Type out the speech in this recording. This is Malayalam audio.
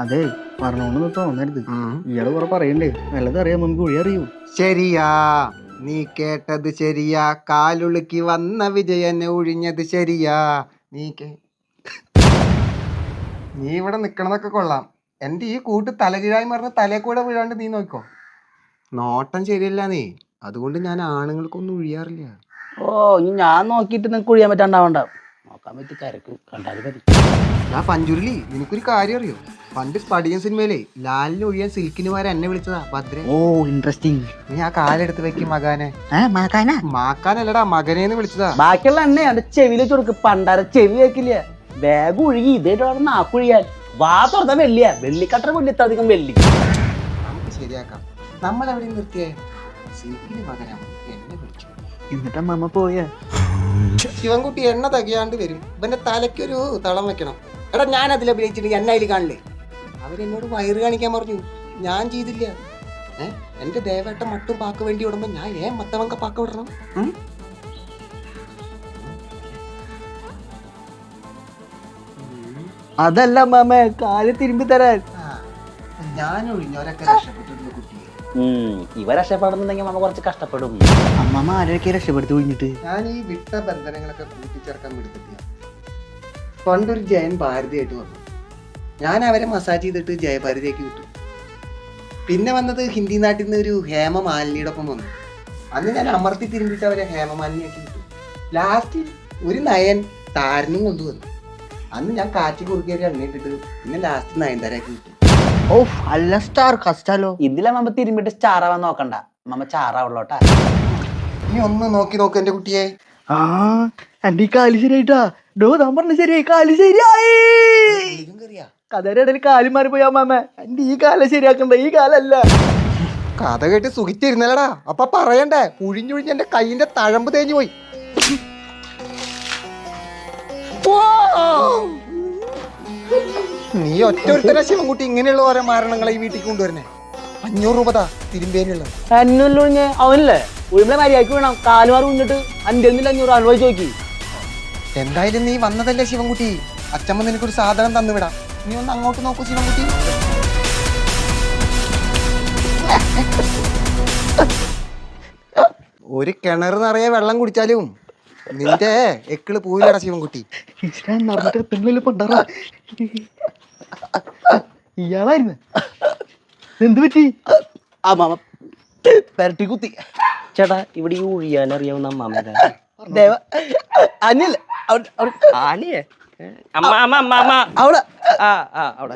അതെ പറഞ്ഞോണ്ട് തോന്നരുത്. ഇയാള് കുറെ പറയണ്ടേ, നല്ലത് അറിയാം, നമുക്ക് കുഴി അറിയൂ. ശരിയാ, നീ കേട്ടത് ശരിയാ. കാലുളുക്കി വന്ന വിജയനെ ഒഴിഞ്ഞത് ശരിയാ. നീ ഇവിടെ നിക്കണതൊക്കെ കൊള്ളാം. എന്റെ ഈ കൂട്ട് തലകീഴായി മറിഞ്ഞ തലേ കൂടെ വീഴാണ്ട് നീ നോക്കോ. നോട്ടം ശരിയല്ല നീ, അതുകൊണ്ട് ഞാൻ ആണുങ്ങൾക്കൊന്നും ഒഴിയാറില്ല. ഓ ഇനി ഞാൻ നോക്കിയിട്ട് നിങ്ങൾക്ക് ഒഴിയാൻ പറ്റാണ്ടാവണ്ട. നോക്കാൻ പറ്റി കരക്ക് കണ്ടാലും മതി. ഞാൻ പഞ്ചുരുളി, നിനക്കൊരു കാര്യം അറിയോ? പണ്ട് സ്പടിയൻ സിനിമയിലെ ലാലിന് ഒഴിയാൻ സിൽക്കിനുമാരെ എന്നെ വിളിച്ചതാ ഭദ്ര. ഓ ഇൻട്രസ്റ്റിംഗ്. നീ ആ കാലെടുത്ത് വെക്കും മകാനെ. മാക്കാനല്ലടാ, മകനേന്ന് വിളിച്ചതാ. ബാക്കിയുള്ള എണ്ണ എന്റെ ചെവിയിൽ വെച്ച് കൊടുക്ക്. പണ്ടാര ചെവി വെക്കില്ല. വേഗം ഒഴുകി ഇതേറ്റോടെ നാക്കൊഴിയാൻ. വാ തുറന്ന വെള്ളിയ വെള്ളിക്കട്ട വെള്ളിത്ത അധികം വെള്ളി. നമുക്ക് ശരിയാക്കാം. നമ്മൾ എവിടെ നിർത്തിയേ? സിൽക്കിന് പകരം എന്നെ വിളിച്ചു. എന്നിട്ട് അമ്മ പോയ ശിവൻകുട്ടി എണ്ണ തകയാണ്ട് വരും. ഇവന്റെ തലയ്ക്കൊരു തളം വെക്കണം. എടാ ഞാൻ അതിൽ അഭിനയിച്ചിട്ട് എന്നെ അതിൽ കാണില്ലേ? അവരെന്നോട് വയറ് കാണിക്കാൻ പറഞ്ഞു, ഞാൻ ചെയ്തില്ല. എന്റെ ദേവേട്ട മട്ടും പാക്ക് വേണ്ടി വിടുമ്പോ ഞാൻ മത്തവങ്ക പാക്ക് വിടണം. അതല്ല അമ്മ, കാല് തിരുമ്പി തരാൻ. ഞാൻ ഒഴിഞ്ഞവരൊക്കെ രക്ഷപ്പെട്ടിട്ടുള്ള കുട്ടിയെ. ഇവ രക്ഷപ്പെടുന്നുണ്ടെങ്കിൽ നമ്മ കുറച്ച് കഷ്ടപ്പെടും. അമ്മമ്മ ആരൊക്കെ രക്ഷപ്പെടുത്തി ഒഴിഞ്ഞിട്ട്. ഞാൻ ഈ വിട്ട ബന്ധനങ്ങളൊക്കെ കൂട്ടിച്ചേർക്കാൻ എടുത്തിട്ടില്ല. പണ്ടൊരു ജയൻ ഭാരതിയായിട്ട് വന്നു. ഞാൻ അവരെ മസാജ് ചെയ്തിട്ട് ജയഭാരതിയാക്കി വിട്ടു. പിന്നെ വന്നത് ഹിന്ദി നാട്ടിൽ നിന്ന് ഒരു ഹേമമാലിനിയുടെ ഒപ്പം വന്നു. അന്ന് ഞാൻ അമർത്തി തിരുമ്പിട്ട് അവരെ ഹേമമാലിനിയാക്കി വിട്ടു. ലാസ്റ്റ് ഒരു നയൻ താരനും കൊണ്ടുവന്നു. അന്ന് ഞാൻ കാച്ചി കുറുക്കിയൊരു എണ്ണയിട്ടിട്ട് പിന്നെ ലാസ്റ്റ് നയൻതാരാക്കി വിട്ടു. ഓ അല്ല, സ്റ്റാർ കസ്റ്റാലോ. ഇതിലെ മമ്മ തിരുമ്പിട്ട് സ്റ്റാറാവാൻ നോക്കണ്ട, മമ്മ ചാറാവുള്ളോട്ടാ. നീ ഒന്ന് നോക്കി നോക്ക് എന്റെ കുട്ടിയെ. ആ എന്റെ ഈ കാല് ശരിയായിട്ടാ. ഡോ താൻ പറഞ്ഞ ശരിയായി, കാല് ശരിയായി. കഥയുടെ ഇടയിൽ കാല് മാറിപ്പോയി അമ്മാമ. എന്റെ ഈ കാല ശരിയാക്കണ്ട, ഈ കാലല്ല. കഥ കേട്ട് സുഖിച്ചിരുന്നല്ലടാ. അപ്പൊ പറയണ്ടേ, കുഴിഞ്ഞുഴിഞ്ഞ് എന്റെ കൈയിന്റെ തഴമ്പ് തേഞ്ഞു പോയി. നീ ഒറ്റൊരുത്തര ശിവൻകുട്ടി ഇങ്ങനെയുള്ള ഓരോ മാരണങ്ങളെ ഈ വീട്ടിൽ കൊണ്ടുവരണേ. 500 രൂപ തിരുമ്പേനുള്ളത്. എന്നൊഴിഞ്ഞ് അവനല്ലേ ഉഴിമ്പളെ മര്യാദക്ക് വേണം. കാലുമാറി ഉഞ്ഞിട്ട് 500 അനുഭവിച്ച് നോക്കി. എന്തായാലും നീ വന്നതല്ലേ ശിവൻകുട്ടി, അച്ഛമ്മ നിനക്കൊരു സാധനം തന്നുവിടാം. നീ ഒന്ന് അങ്ങോട്ട് നോക്കൂ ശിവൻകുട്ടി. ഒരു കിണർ നിറയെ വെള്ളം കുടിച്ചാലും നിന്റെ എക്കിള് പോയില്ലടാ ശിവൻകുട്ടി. ഇയാളായിരുന്നു. എന്ത് പറ്റി? ആ മാമ പെരട്ടി കുത്തി. ചേട്ടാ ഇവിടെ ഈ ഒഴിയാൻ അറിയാവുന്ന അമ്മാമ ദേവ അനിയല്ലേ അവിടെ ആനിയെ അമ്മ അമ്മ അമ്മ അമ്മ അവിടെ അവിടെ